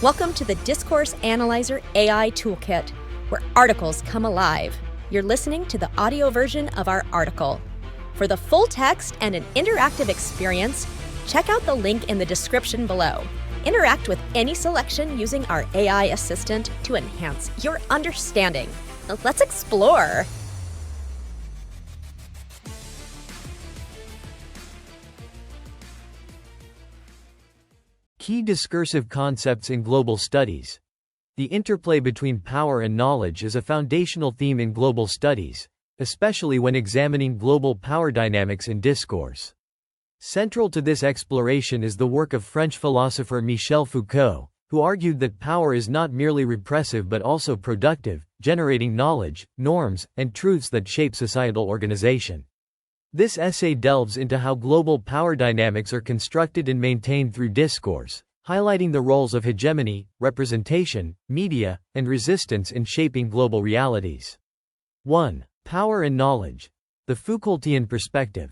Welcome to the Discourse Analyzer AI Toolkit, where articles come alive. You're listening to the audio version of our article. For the full text and an interactive experience, check out the link in the description below. Interact with any selection using our AI assistant to enhance your understanding. Let's explore. Key discursive concepts in global studies. The interplay between power and knowledge is a foundational theme in global studies, especially when examining global power dynamics in discourse. Central to this exploration is the work of French philosopher Michel Foucault, who argued that power is not merely repressive but also productive, generating knowledge, norms, and truths that shape societal organization. This essay delves into how global power dynamics are constructed and maintained through discourse, highlighting the roles of hegemony, representation, media, and resistance in shaping global realities. 1. Power and knowledge. The Foucaultian perspective.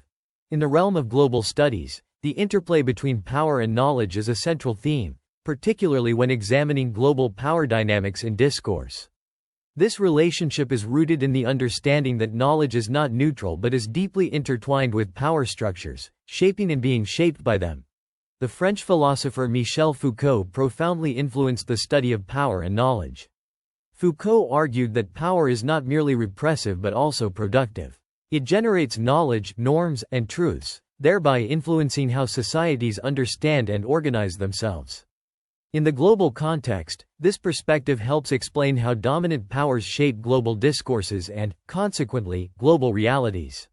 In the realm of global studies, the interplay between power and knowledge is a central theme, particularly when examining global power dynamics in discourse. This relationship is rooted in the understanding that knowledge is not neutral but is deeply intertwined with power structures, shaping and being shaped by them. The French philosopher Michel Foucault profoundly influenced the study of power and knowledge. Foucault argued that power is not merely repressive but also productive. It generates knowledge, norms, and truths, thereby influencing how societies understand and organize themselves. In the global context, this perspective helps explain how dominant powers shape global discourses and, consequently, global realities.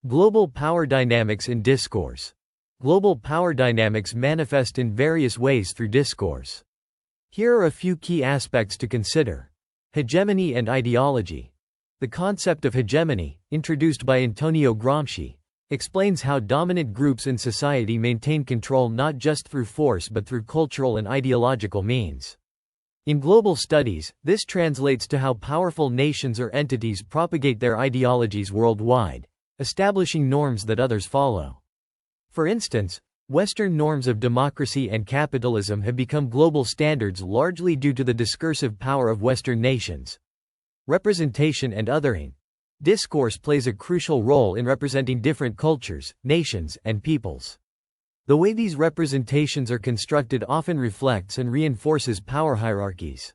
Global power dynamics in discourse. Global power dynamics manifest in various ways through discourse. Here are a few key aspects to consider. Hegemony and ideology. The concept of hegemony, introduced by Antonio Gramsci, explains how dominant groups in society maintain control not just through force but through cultural and ideological means. In global studies, this translates to how powerful nations or entities propagate their ideologies worldwide, establishing norms that others follow. For instance, Western norms of democracy and capitalism have become global standards largely due to the discursive power of Western nations. Representation and othering. Discourse plays a crucial role in representing different cultures, nations, and peoples. The way these representations are constructed often reflects and reinforces power hierarchies.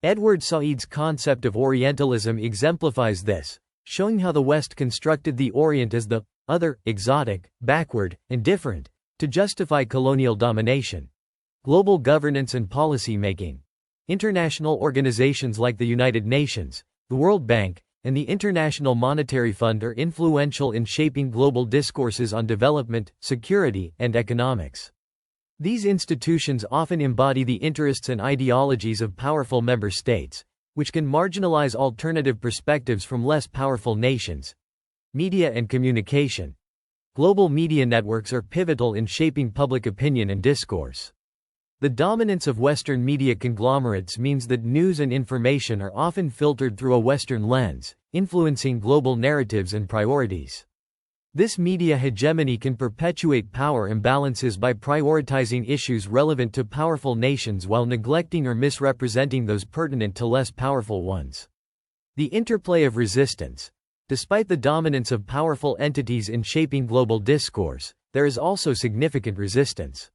Edward Said's concept of Orientalism exemplifies this, showing how the West constructed the Orient as the other, exotic, backward, and different, to justify colonial domination. Global governance and policy making. International organizations like the United Nations, the World Bank, and the International Monetary Fund are influential in shaping global discourses on development, security, and economics. These institutions often embody the interests and ideologies of powerful member states, which can marginalize alternative perspectives from less powerful nations. Media and communication. Global media networks are pivotal in shaping public opinion and discourse. The dominance of Western media conglomerates means that news and information are often filtered through a Western lens, influencing global narratives and priorities. This media hegemony can perpetuate power imbalances by prioritizing issues relevant to powerful nations while neglecting or misrepresenting those pertinent to less powerful ones. The interplay of resistance. Despite the dominance of powerful entities in shaping global discourse, there is also significant resistance.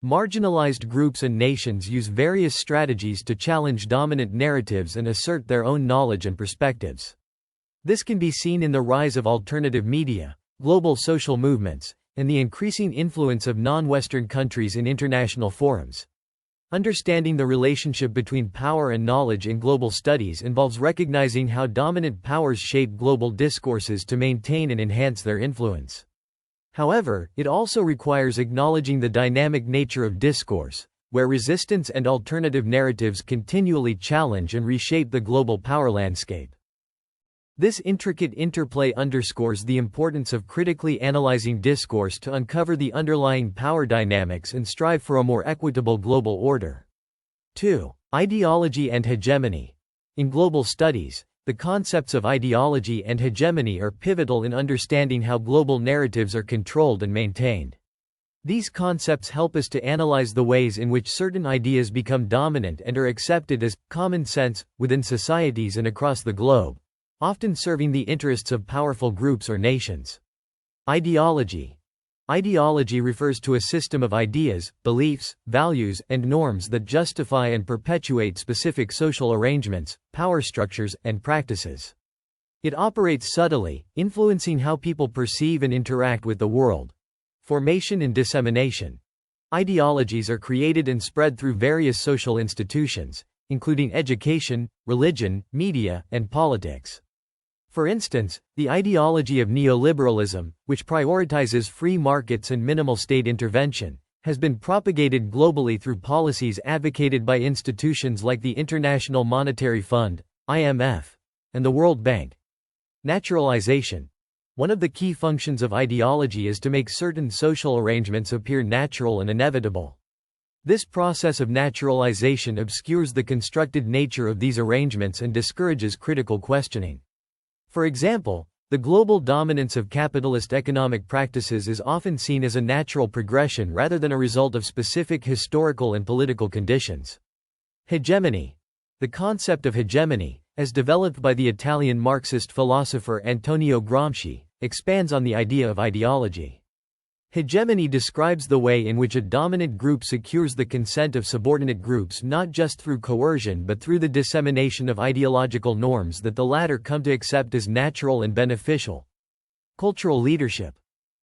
Marginalized groups and nations use various strategies to challenge dominant narratives and assert their own knowledge and perspectives. This can be seen in the rise of alternative media, global social movements, and the increasing influence of non-Western countries in international forums. Understanding the relationship between power and knowledge in global studies involves recognizing how dominant powers shape global discourses to maintain and enhance their influence. However, it also requires acknowledging the dynamic nature of discourse, where resistance and alternative narratives continually challenge and reshape the global power landscape. This intricate interplay underscores the importance of critically analyzing discourse to uncover the underlying power dynamics and strive for a more equitable global order. 2. Ideology and hegemony. In global studies, the concepts of ideology and hegemony are pivotal in understanding how global narratives are controlled and maintained. These concepts help us to analyze the ways in which certain ideas become dominant and are accepted as common sense within societies and across the globe, often serving the interests of powerful groups or nations. Ideology. Ideology refers to a system of ideas, beliefs, values, and norms that justify and perpetuate specific social arrangements, power structures, and practices. It operates subtly, influencing how people perceive and interact with the world. Formation and dissemination. Ideologies are created and spread through various social institutions, including education, religion, media, and politics. For instance, the ideology of neoliberalism, which prioritizes free markets and minimal state intervention, has been propagated globally through policies advocated by institutions like the International Monetary Fund, IMF, and the World Bank. Naturalization. One of the key functions of ideology is to make certain social arrangements appear natural and inevitable. This process of naturalization obscures the constructed nature of these arrangements and discourages critical questioning. For example, the global dominance of capitalist economic practices is often seen as a natural progression rather than a result of specific historical and political conditions. Hegemony. The concept of hegemony, as developed by the Italian Marxist philosopher Antonio Gramsci, expands on the idea of ideology. Hegemony describes the way in which a dominant group secures the consent of subordinate groups not just through coercion but through the dissemination of ideological norms that the latter come to accept as natural and beneficial. Cultural leadership.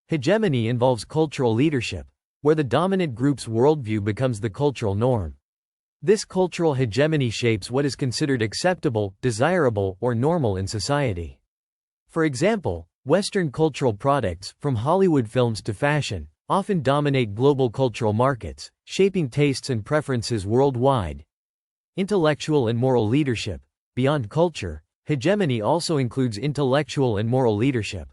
Hegemony involves cultural leadership, where the dominant group's worldview becomes the cultural norm. This cultural hegemony shapes what is considered acceptable, desirable, or normal in society. For example, Western cultural products, from Hollywood films to fashion, often dominate global cultural markets, shaping tastes and preferences worldwide. Intellectual and moral leadership. Beyond culture, hegemony also includes intellectual and moral leadership.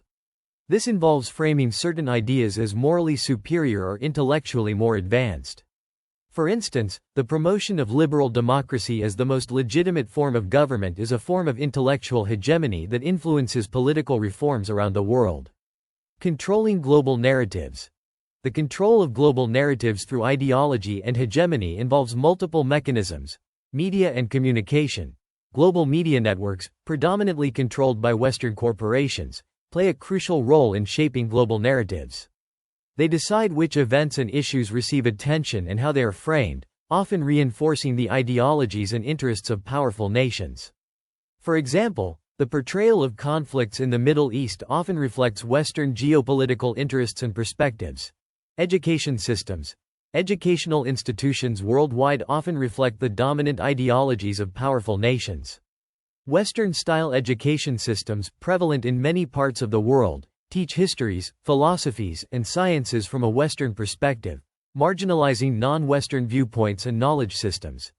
This involves framing certain ideas as morally superior or intellectually more advanced. For instance, the promotion of liberal democracy as the most legitimate form of government is a form of intellectual hegemony that influences political reforms around the world. Controlling global narratives. The control of global narratives through ideology and hegemony involves multiple mechanisms: media and communication. Global media networks, predominantly controlled by Western corporations, play a crucial role in shaping global narratives. They decide which events and issues receive attention and how they are framed, often reinforcing the ideologies and interests of powerful nations. For example, the portrayal of conflicts in the Middle East often reflects Western geopolitical interests and perspectives. Education systems. Educational institutions worldwide often reflect the dominant ideologies of powerful nations. Western-style education systems, prevalent in many parts of the world, teach histories, philosophies, and sciences from a Western perspective, marginalizing non-Western viewpoints and knowledge systems.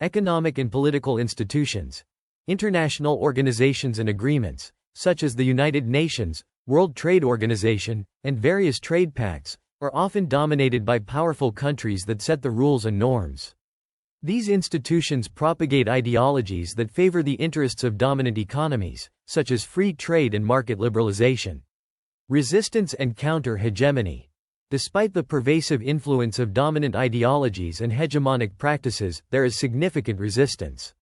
Economic and political institutions. International organizations and agreements, such as the United Nations, World Trade Organization, and various trade pacts, are often dominated by powerful countries that set the rules and norms. These institutions propagate ideologies that favor the interests of dominant economies, such as free trade and market liberalization. Resistance and counter-hegemony. Despite the pervasive influence of dominant ideologies and hegemonic practices, there is significant resistance.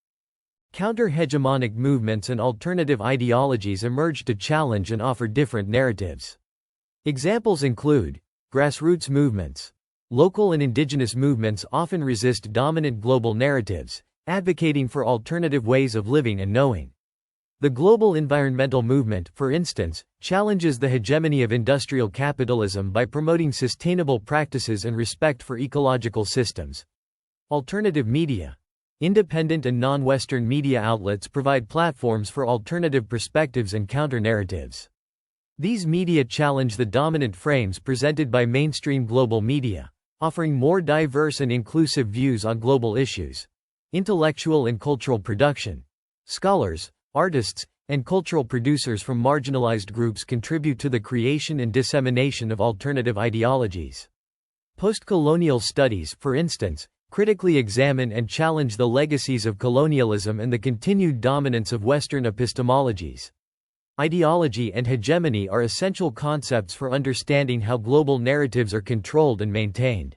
Counter-hegemonic movements and alternative ideologies emerge to challenge and offer different narratives. Examples include grassroots movements. Local and indigenous movements often resist dominant global narratives, advocating for alternative ways of living and knowing. The global environmental movement, for instance, challenges the hegemony of industrial capitalism by promoting sustainable practices and respect for ecological systems. Alternative media. Independent and non-Western media outlets provide platforms for alternative perspectives and counter-narratives. These media challenge the dominant frames presented by mainstream global media, offering more diverse and inclusive views on global issues. Intellectual and cultural production. Scholars, artists, and cultural producers from marginalized groups contribute to the creation and dissemination of alternative ideologies. Post-colonial studies, for instance, critically examine and challenge the legacies of colonialism and the continued dominance of Western epistemologies. ideology, and hegemony are essential concepts for understanding how global narratives are controlled and maintained.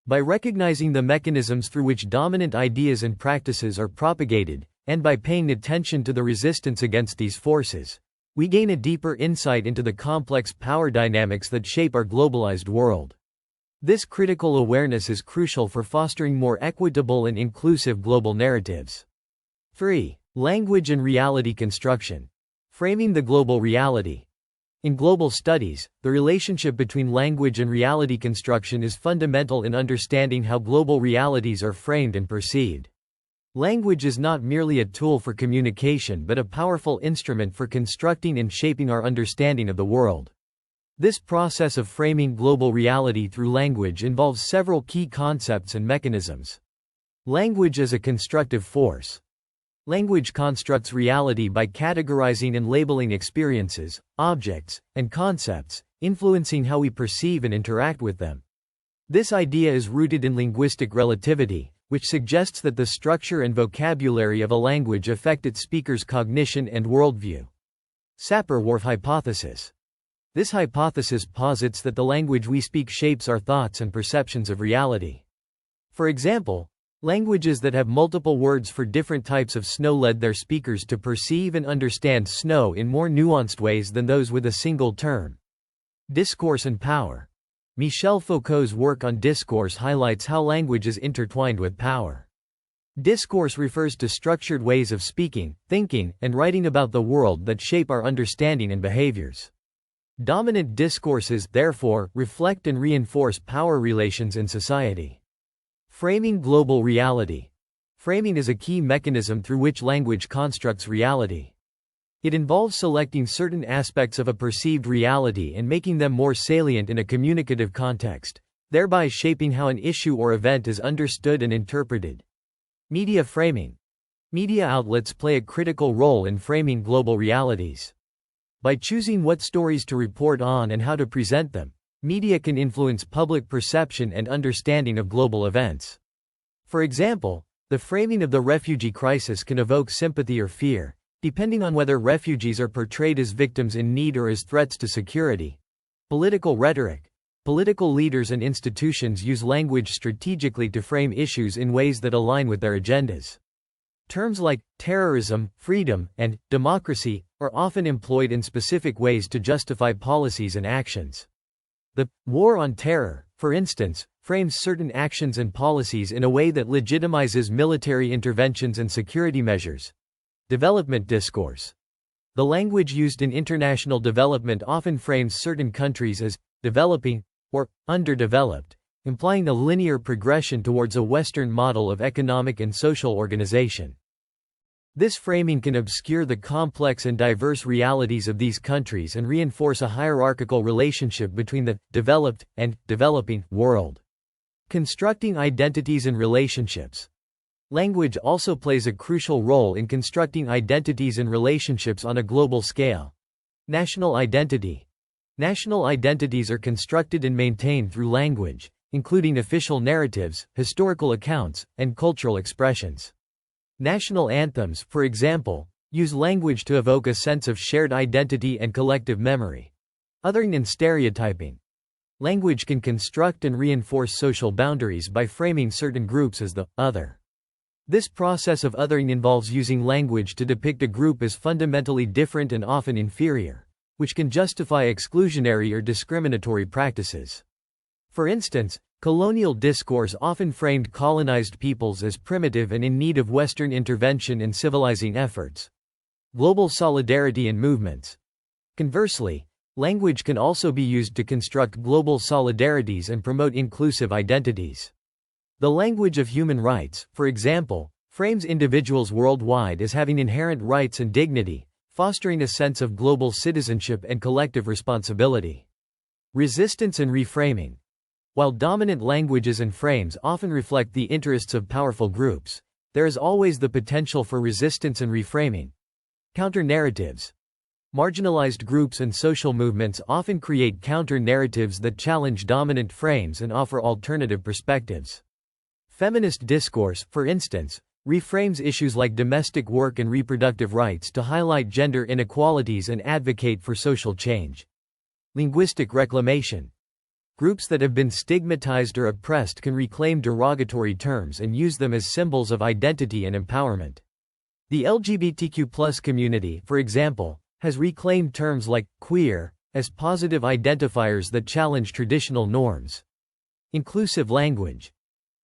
By recognizing the mechanisms through which dominant ideas and practices are propagated, and by paying attention to the resistance against these forces, we gain a deeper insight into the complex power dynamics that shape our globalized world. This critical awareness is crucial for fostering more equitable and inclusive global narratives. 3. Language and reality construction. Framing the global reality. In global studies, the relationship between language and reality construction is fundamental in understanding how global realities are framed and perceived. Language is not merely a tool for communication but a powerful instrument for constructing and shaping our understanding of the world. This process of framing global reality through language involves several key concepts and mechanisms. Language as a constructive force. Language constructs reality by categorizing and labeling experiences, objects, and concepts, influencing how we perceive and interact with them. This idea is rooted in linguistic relativity, which suggests that the structure and vocabulary of a language affect its speaker's cognition and worldview. Sapir-Whorf hypothesis. This hypothesis posits that the language we speak shapes our thoughts and perceptions of reality. For example, languages that have multiple words for different types of snow led their speakers to perceive and understand snow in more nuanced ways than those with a single term. Discourse and power. Michel Foucault's work on discourse highlights how language is intertwined with power. Discourse refers to structured ways of speaking, thinking, and writing about the world that shape our understanding and behaviors. Dominant discourses, therefore, reflect and reinforce power relations in society. Framing global reality. Framing is a key mechanism through which language constructs reality. It involves selecting certain aspects of a perceived reality and making them more salient in a communicative context, thereby shaping how an issue or event is understood and interpreted. Media framing. Media outlets play a critical role in framing global realities. By choosing what stories to report on and how to present them, media can influence public perception and understanding of global events. For example, the framing of the refugee crisis can evoke sympathy or fear, depending on whether refugees are portrayed as victims in need or as threats to security. Political rhetoric. Political leaders and institutions use language strategically to frame issues in ways that align with their agendas. Terms like terrorism, freedom, and democracy are often employed in specific ways to justify policies and actions. The war on terror, for instance, frames certain actions and policies in a way that legitimizes military interventions and security measures. Development discourse. The language used in international development often frames certain countries as developing or underdeveloped, implying a linear progression towards a Western model of economic and social organization. This framing can obscure the complex and diverse realities of these countries and reinforce a hierarchical relationship between the developed and developing world. Constructing identities and relationships. Language also plays a crucial role in constructing identities and relationships on a global scale. National identity. National identities are constructed and maintained through language, including official narratives, historical accounts, and cultural expressions. National anthems, for example, use language to evoke a sense of shared identity and collective memory. Othering and stereotyping. Language can construct and reinforce social boundaries by framing certain groups as the other. This process of othering involves using language to depict a group as fundamentally different and often inferior, which can justify exclusionary or discriminatory practices. For instance, colonial discourse often framed colonized peoples as primitive and in need of Western intervention and civilizing efforts. Global solidarity and movements. Conversely, language can also be used to construct global solidarities and promote inclusive identities. The language of human rights, for example, frames individuals worldwide as having inherent rights and dignity, fostering a sense of global citizenship and collective responsibility. Resistance and reframing. While dominant languages and frames often reflect the interests of powerful groups, there is always the potential for resistance and reframing. Counter-narratives. Marginalized groups and social movements often create counter-narratives that challenge dominant frames and offer alternative perspectives. Feminist discourse, for instance, reframes issues like domestic work and reproductive rights to highlight gender inequalities and advocate for social change. Linguistic reclamation. Groups that have been stigmatized or oppressed can reclaim derogatory terms and use them as symbols of identity and empowerment. The LGBTQ+ community, for example, has reclaimed terms like queer as positive identifiers that challenge traditional norms. Inclusive language.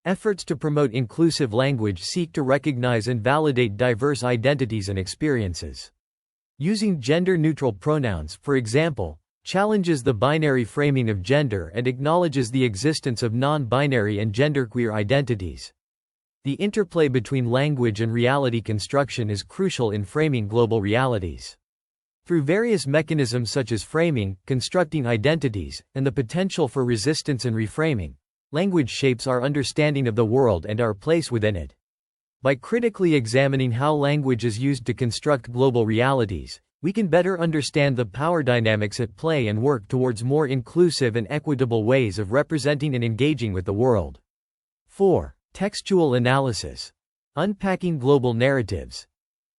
Efforts to promote inclusive language seek to recognize and validate diverse identities and experiences. Using gender-neutral pronouns, for example, challenges the binary framing of gender and acknowledges the existence of non-binary and genderqueer identities. The interplay between language and reality construction is crucial in framing global realities. Through various mechanisms such as framing, constructing identities, and the potential for resistance and reframing, language shapes our understanding of the world and our place within it. By critically examining how language is used to construct global realities, we can better understand the power dynamics at play and work towards more inclusive and equitable ways of representing and engaging with the world. 4. Textual analysis. Unpacking global narratives.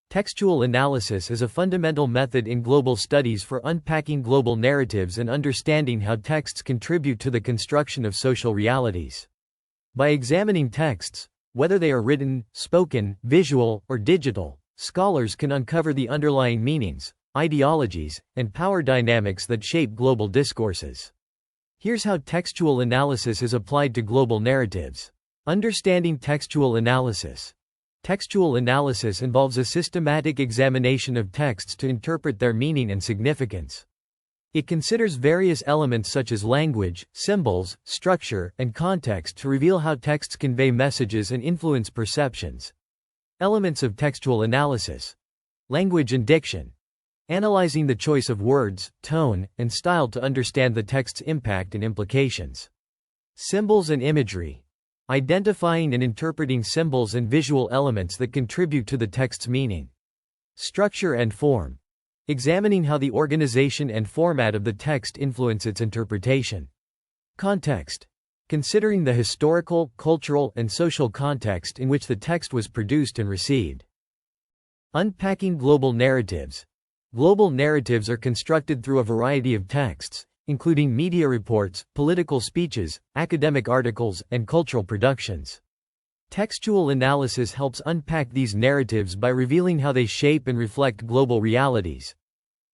Textual analysis is a fundamental method in global studies for unpacking global narratives and understanding how texts contribute to the construction of social realities. By examining texts, whether they are written, spoken, visual, or digital, scholars can uncover the underlying meanings, ideologies, and power dynamics that shape global discourses. Here's how textual analysis is applied to global narratives. Understanding textual analysis. Textual analysis involves a systematic examination of texts to interpret their meaning and significance. It considers various elements such as language, symbols, structure, and context to reveal how texts convey messages and influence perceptions. Elements of textual analysis. Language and diction. Analyzing the choice of words, tone, and style to understand the text's impact and implications. Symbols and imagery. Identifying and interpreting symbols and visual elements that contribute to the text's meaning. Structure and form. Examining how the organization and format of the text influence its interpretation. Context. Considering the historical, cultural, and social context in which the text was produced and received. Unpacking global narratives. Global narratives are constructed through a variety of texts, including media reports, political speeches, academic articles, and cultural productions. Textual analysis helps unpack these narratives by revealing how they shape and reflect global realities.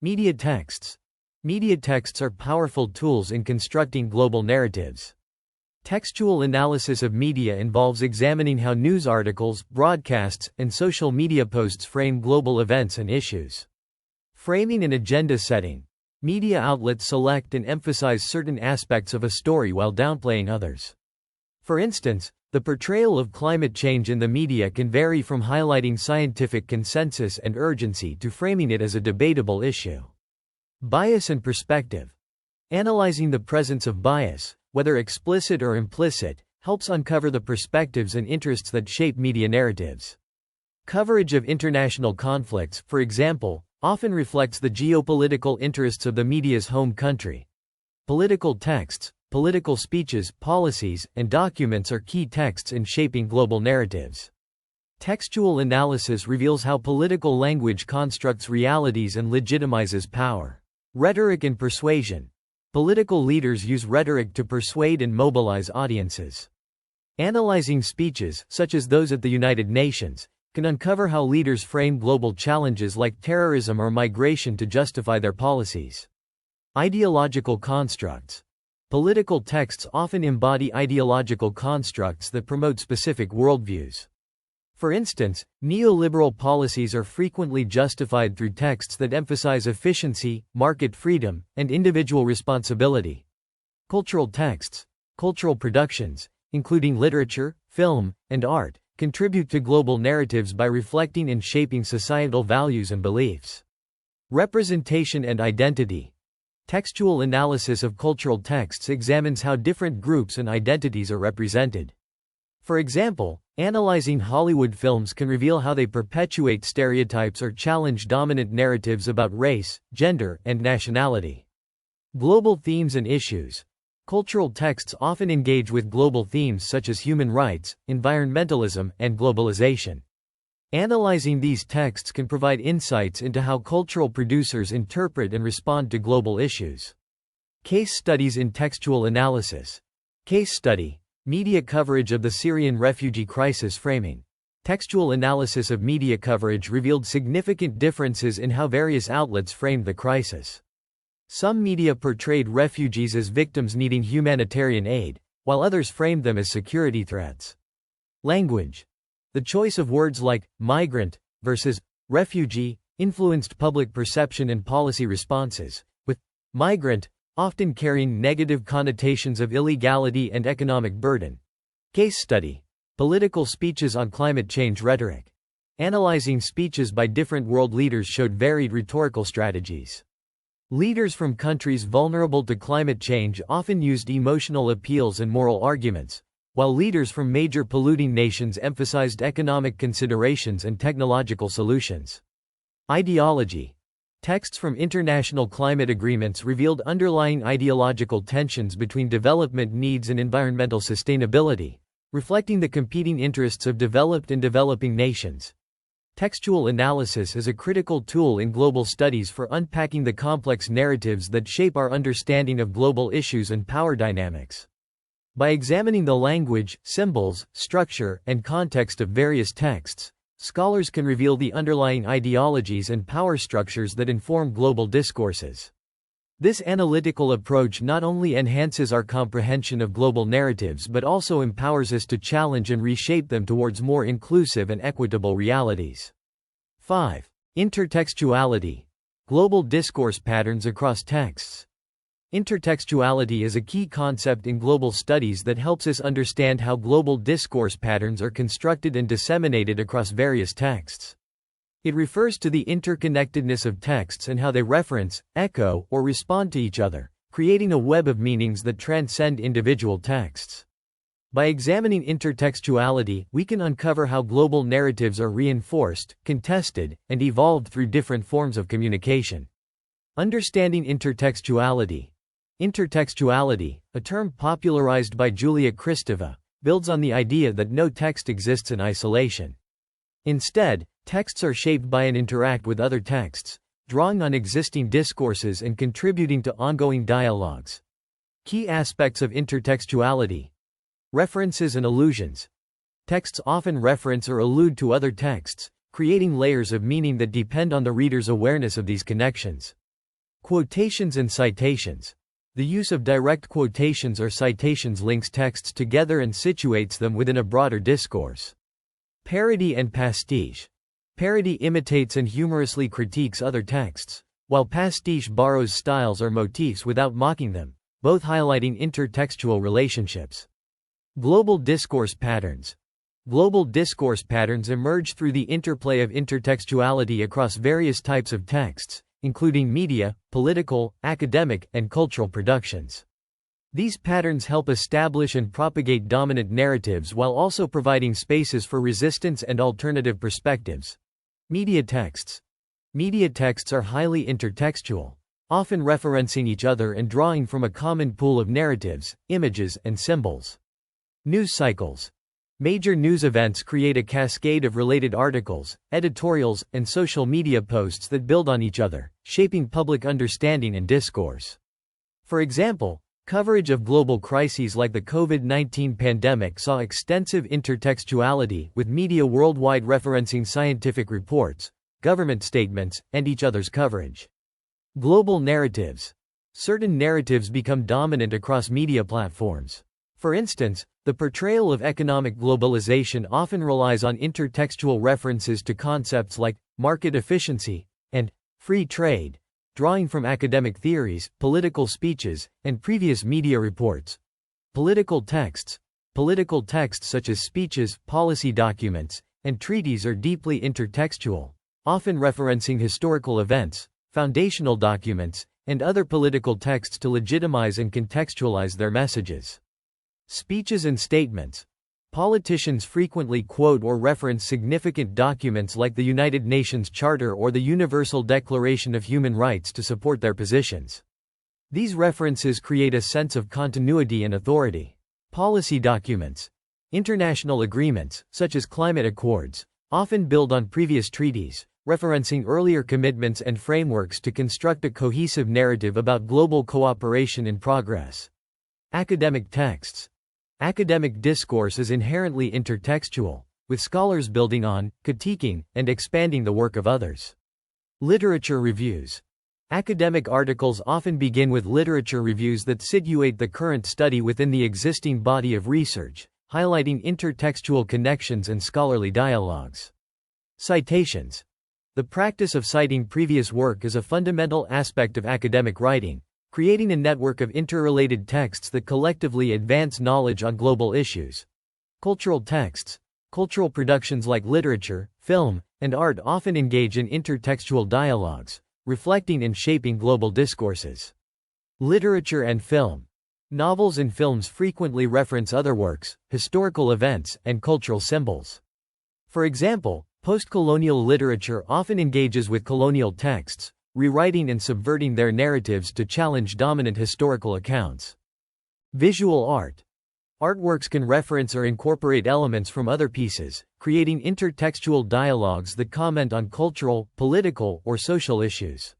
Media texts. Media texts are powerful tools in constructing global narratives. Textual analysis of media involves examining how news articles, broadcasts, and social media posts frame global events and issues. Framing and agenda setting. Media outlets select and emphasize certain aspects of a story while downplaying others. For instance, the portrayal of climate change in the media can vary from highlighting scientific consensus and urgency to framing it as a debatable issue. Bias and perspective. Analyzing the presence of bias, whether explicit or implicit, helps uncover the perspectives and interests that shape media narratives. Coverage of international conflicts, for example, often reflects the geopolitical interests of the media's home country. Political texts, political speeches, policies, and documents are key texts in shaping global narratives. Textual analysis reveals how political language constructs realities and legitimizes power. Rhetoric and persuasion. Political leaders use rhetoric to persuade and mobilize audiences. Analyzing speeches, such as those at the United Nations, can uncover how leaders frame global challenges like terrorism or migration to justify their policies. Ideological constructs. Political texts often embody ideological constructs that promote specific worldviews. For instance, neoliberal policies are frequently justified through texts that emphasize efficiency, market freedom, and individual responsibility. Cultural texts. Cultural productions, including literature, film, and art, contribute to global narratives by reflecting and shaping societal values and beliefs. Representation and identity. Textual analysis of cultural texts examines how different groups and identities are represented. For example, analyzing Hollywood films can reveal how they perpetuate stereotypes or challenge dominant narratives about race, gender, and nationality. Global themes and issues. Cultural texts often engage with global themes such as human rights, environmentalism, and globalization. Analyzing these texts can provide insights into how cultural producers interpret and respond to global issues. Case studies in textual analysis. Case study: media coverage of the Syrian refugee crisis framing. Textual analysis of media coverage revealed significant differences in how various outlets framed the crisis. Some media portrayed refugees as victims needing humanitarian aid, while others framed them as security threats. Language. The choice of words like migrant versus refugee influenced public perception and policy responses, with migrant often carrying negative connotations of illegality and economic burden. Case study: political speeches on climate change rhetoric. Analyzing speeches by different world leaders showed varied rhetorical strategies. Leaders from countries vulnerable to climate change often used emotional appeals and moral arguments, while leaders from major polluting nations emphasized economic considerations and technological solutions. Ideology. Texts from international climate agreements revealed underlying ideological tensions between development needs and environmental sustainability, reflecting the competing interests of developed and developing nations. Textual analysis is a critical tool in global studies for unpacking the complex narratives that shape our understanding of global issues and power dynamics. By examining the language, symbols, structure, and context of various texts, scholars can reveal the underlying ideologies and power structures that inform global discourses. This analytical approach not only enhances our comprehension of global narratives but also empowers us to challenge and reshape them towards more inclusive and equitable realities. 5. Intertextuality. Global discourse patterns across texts. Intertextuality is a key concept in global studies that helps us understand how global discourse patterns are constructed and disseminated across various texts. It refers to the interconnectedness of texts and how they reference, echo, or respond to each other, creating a web of meanings that transcend individual texts. By examining intertextuality, we can uncover how global narratives are reinforced, contested, and evolved through different forms of communication. Understanding intertextuality. Intertextuality, a term popularized by Julia Kristeva, builds on the idea that no text exists in isolation. Instead, texts are shaped by and interact with other texts, drawing on existing discourses and contributing to ongoing dialogues. Key aspects of intertextuality. References and allusions. Texts often reference or allude to other texts, creating layers of meaning that depend on the reader's awareness of these connections. Quotations and citations. The use of direct quotations or citations links texts together and situates them within a broader discourse. Parody and pastiche. Parody imitates and humorously critiques other texts, while pastiche borrows styles or motifs without mocking them, both highlighting intertextual relationships. Global discourse patterns. Global discourse patterns emerge through the interplay of intertextuality across various types of texts, including media, political, academic, and cultural productions. These patterns help establish and propagate dominant narratives while also providing spaces for resistance and alternative perspectives. Media texts. Media texts are highly intertextual, often referencing each other and drawing from a common pool of narratives, images, and symbols. News cycles. Major news events create a cascade of related articles, editorials, and social media posts that build on each other, shaping public understanding and discourse. For example, coverage of global crises like the COVID-19 pandemic saw extensive intertextuality, with media worldwide referencing scientific reports, government statements, and each other's coverage. Global narratives. Certain narratives become dominant across media platforms. For instance, the portrayal of economic globalization often relies on intertextual references to concepts like market efficiency and free trade, drawing from academic theories, political speeches, and previous media reports. Political texts. Political texts such as speeches, policy documents, and treaties are deeply intertextual, often referencing historical events, foundational documents, and other political texts to legitimize and contextualize their messages. Speeches and statements. Politicians frequently quote or reference significant documents like the United Nations Charter or the Universal Declaration of Human Rights to support their positions. These references create a sense of continuity and authority. Policy documents. International agreements, such as climate accords, often build on previous treaties, referencing earlier commitments and frameworks to construct a cohesive narrative about global cooperation and progress. Academic texts. Academic discourse is inherently intertextual, with scholars building on, critiquing, and expanding the work of others. Literature reviews. Academic articles often begin with literature reviews that situate the current study within the existing body of research, highlighting intertextual connections and scholarly dialogues. Citations. The practice of citing previous work is a fundamental aspect of academic writing, creating a network of interrelated texts that collectively advance knowledge on global issues. Cultural texts. Cultural productions like literature, film, and art often engage in intertextual dialogues, reflecting and shaping global discourses. Literature and film. Novels and films frequently reference other works, historical events, and cultural symbols. For example, post-colonial literature often engages with colonial texts, rewriting and subverting their narratives to challenge dominant historical accounts. Visual art. Artworks can reference or incorporate elements from other pieces, creating intertextual dialogues that comment on cultural, political, or social issues.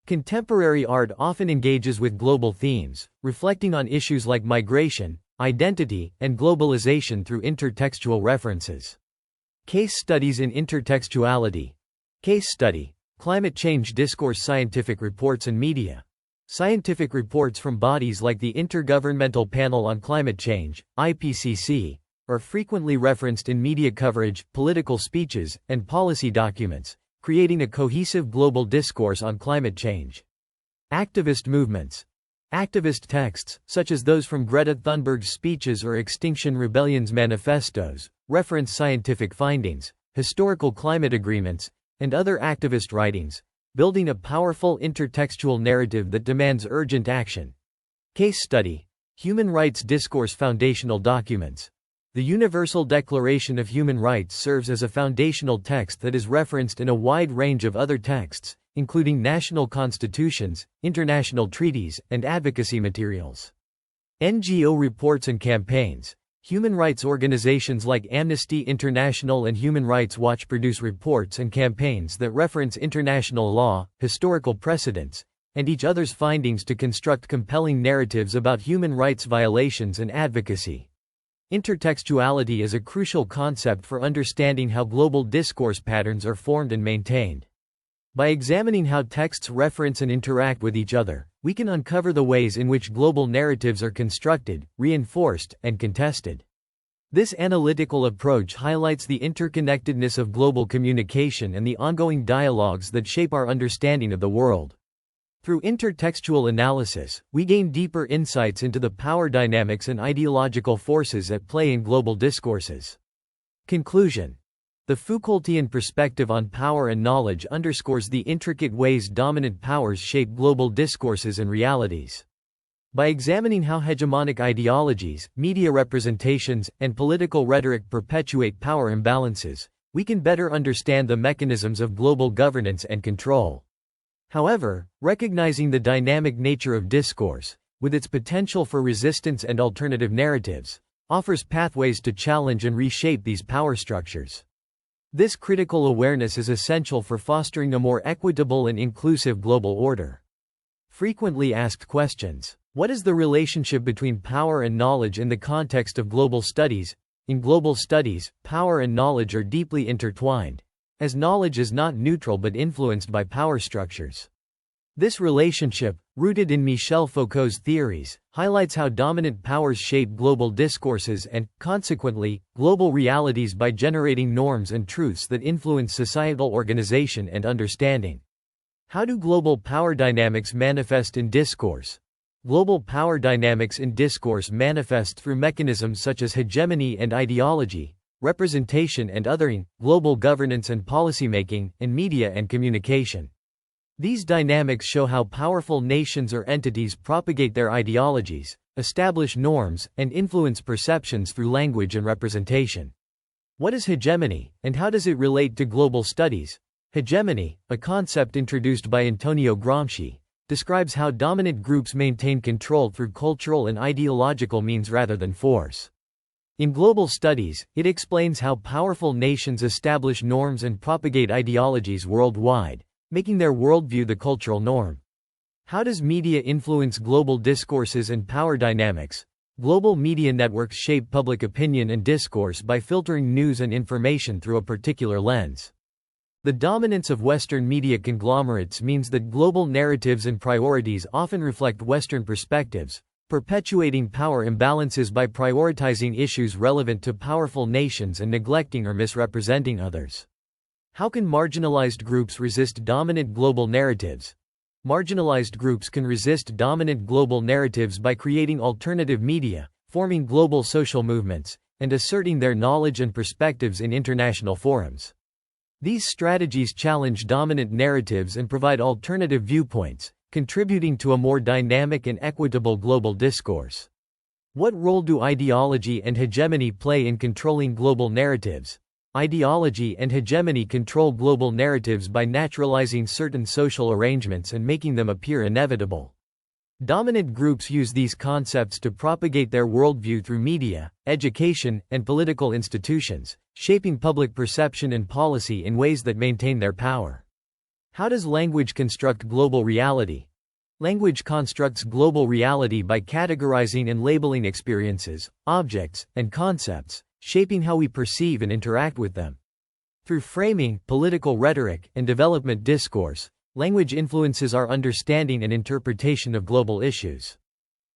Contemporary art often engages with global themes, reflecting on issues like migration, identity, and globalization through intertextual references. Case studies in intertextuality. Case study: Climate Change Discourse. Scientific reports and media. Scientific reports from bodies like the Intergovernmental Panel on Climate Change, IPCC, are frequently referenced in media coverage, political speeches, and policy documents, creating a cohesive global discourse on climate change. Activist movements. Activist texts, such as those from Greta Thunberg's speeches or Extinction Rebellion's manifestos, reference scientific findings, historical climate agreements, and other activist writings, building a powerful intertextual narrative that demands urgent action. Case study: Human Rights Discourse. Foundational documents. The Universal Declaration of Human Rights serves as a foundational text that is referenced in a wide range of other texts, including national constitutions, international treaties, and advocacy materials. NGO reports and campaigns. Human rights organizations like Amnesty International and Human Rights Watch produce reports and campaigns that reference international law, historical precedents, and each other's findings to construct compelling narratives about human rights violations and advocacy. Intertextuality is a crucial concept for understanding how global discourse patterns are formed and maintained. By examining how texts reference and interact with each other, we can uncover the ways in which global narratives are constructed, reinforced, and contested. This analytical approach highlights the interconnectedness of global communication and the ongoing dialogues that shape our understanding of the world. Through intertextual analysis, we gain deeper insights into the power dynamics and ideological forces at play in global discourses. Conclusion: the Foucaultian perspective on power and knowledge underscores the intricate ways dominant powers shape global discourses and realities. By examining how hegemonic ideologies, media representations, and political rhetoric perpetuate power imbalances, we can better understand the mechanisms of global governance and control. However, recognizing the dynamic nature of discourse, with its potential for resistance and alternative narratives, offers pathways to challenge and reshape these power structures. This critical awareness is essential for fostering a more equitable and inclusive global order. Frequently asked questions. What is the relationship between power and knowledge in the context of global studies? In global studies, power and knowledge are deeply intertwined, as knowledge is not neutral but influenced by power structures. This relationship, rooted in Michel Foucault's theories, highlights how dominant powers shape global discourses and, consequently, global realities by generating norms and truths that influence societal organization and understanding. How do global power dynamics manifest in discourse? Global power dynamics in discourse manifest through mechanisms such as hegemony and ideology, representation and othering, global governance and policymaking, and media and communication. These dynamics show how powerful nations or entities propagate their ideologies, establish norms, and influence perceptions through language and representation. What is hegemony, and how does it relate to global studies? Hegemony, a concept introduced by Antonio Gramsci, describes how dominant groups maintain control through cultural and ideological means rather than force. In global studies, it explains how powerful nations establish norms and propagate ideologies worldwide, making their worldview the cultural norm. How does media influence global discourses and power dynamics? Global media networks shape public opinion and discourse by filtering news and information through a particular lens. The dominance of Western media conglomerates means that global narratives and priorities often reflect Western perspectives, perpetuating power imbalances by prioritizing issues relevant to powerful nations and neglecting or misrepresenting others. How can marginalized groups resist dominant global narratives? Marginalized groups can resist dominant global narratives by creating alternative media, forming global social movements, and asserting their knowledge and perspectives in international forums. These strategies challenge dominant narratives and provide alternative viewpoints, contributing to a more dynamic and equitable global discourse. What role do ideology and hegemony play in controlling global narratives? Ideology and hegemony control global narratives by naturalizing certain social arrangements and making them appear inevitable. Dominant groups use these concepts to propagate their worldview through media, education, and political institutions, shaping public perception and policy in ways that maintain their power. How does language construct global reality? Language constructs global reality by categorizing and labeling experiences, objects, and concepts, shaping how we perceive and interact with them. Through framing, political rhetoric, and development discourse, language influences our understanding and interpretation of global issues.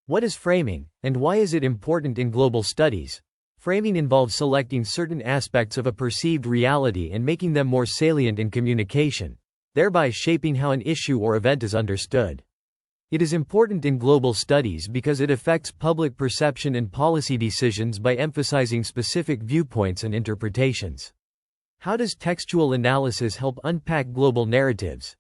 What is framing, and why is it important in global studies? Framing involves selecting certain aspects of a perceived reality and making them more salient in communication, thereby shaping how an issue or event is understood. It is important in global studies because it affects public perception and policy decisions by emphasizing specific viewpoints and interpretations. How does textual analysis help unpack global narratives?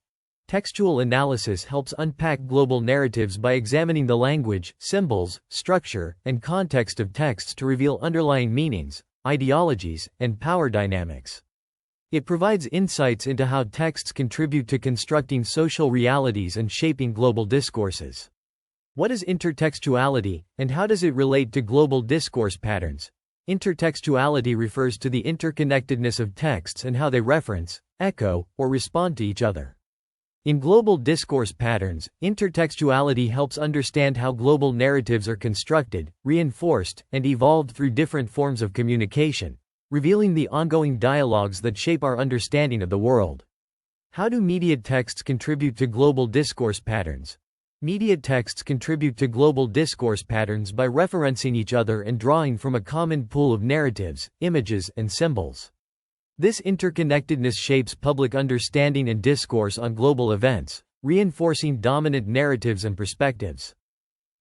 Textual analysis helps unpack global narratives by examining the language, symbols, structure, and context of texts to reveal underlying meanings, ideologies, and power dynamics. It provides insights into how texts contribute to constructing social realities and shaping global discourses. What is intertextuality, and how does it relate to global discourse patterns? Intertextuality refers to the interconnectedness of texts and how they reference, echo, or respond to each other. In global discourse patterns, intertextuality helps understand how global narratives are constructed, reinforced, and evolved through different forms of communication, revealing the ongoing dialogues that shape our understanding of the world. How do media texts contribute to global discourse patterns? Media texts contribute to global discourse patterns by referencing each other and drawing from a common pool of narratives, images, and symbols. This interconnectedness shapes public understanding and discourse on global events, reinforcing dominant narratives and perspectives.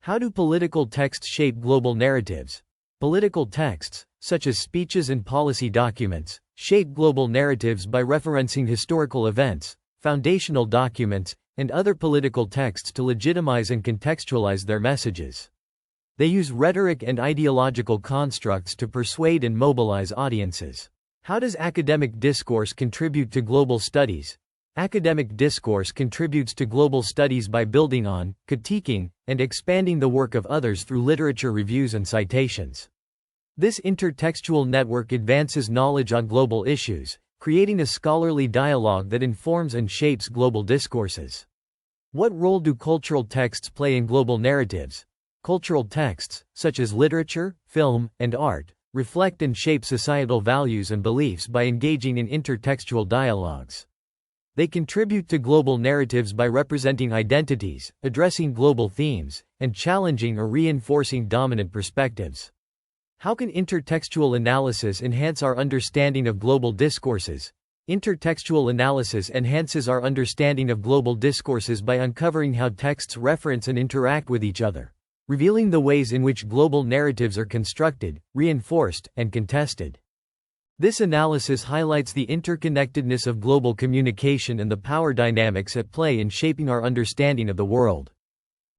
How do political texts shape global narratives? Political texts, such as speeches and policy documents, shape global narratives by referencing historical events, foundational documents, and other political texts to legitimize and contextualize their messages. They use rhetoric and ideological constructs to persuade and mobilize audiences. How does academic discourse contribute to global studies? Academic discourse contributes to global studies by building on, critiquing, and expanding the work of others through literature reviews and citations. This intertextual network advances knowledge on global issues, creating a scholarly dialogue that informs and shapes global discourses. What role do cultural texts play in global narratives? Cultural texts, such as literature, film, and art, reflect and shape societal values and beliefs by engaging in intertextual dialogues. They contribute to global narratives by representing identities, addressing global themes, and challenging or reinforcing dominant perspectives. How can intertextual analysis enhance our understanding of global discourses? Intertextual analysis enhances our understanding of global discourses by uncovering how texts reference and interact with each other, revealing the ways in which global narratives are constructed, reinforced, and contested. This analysis highlights the interconnectedness of global communication and the power dynamics at play in shaping our understanding of the world.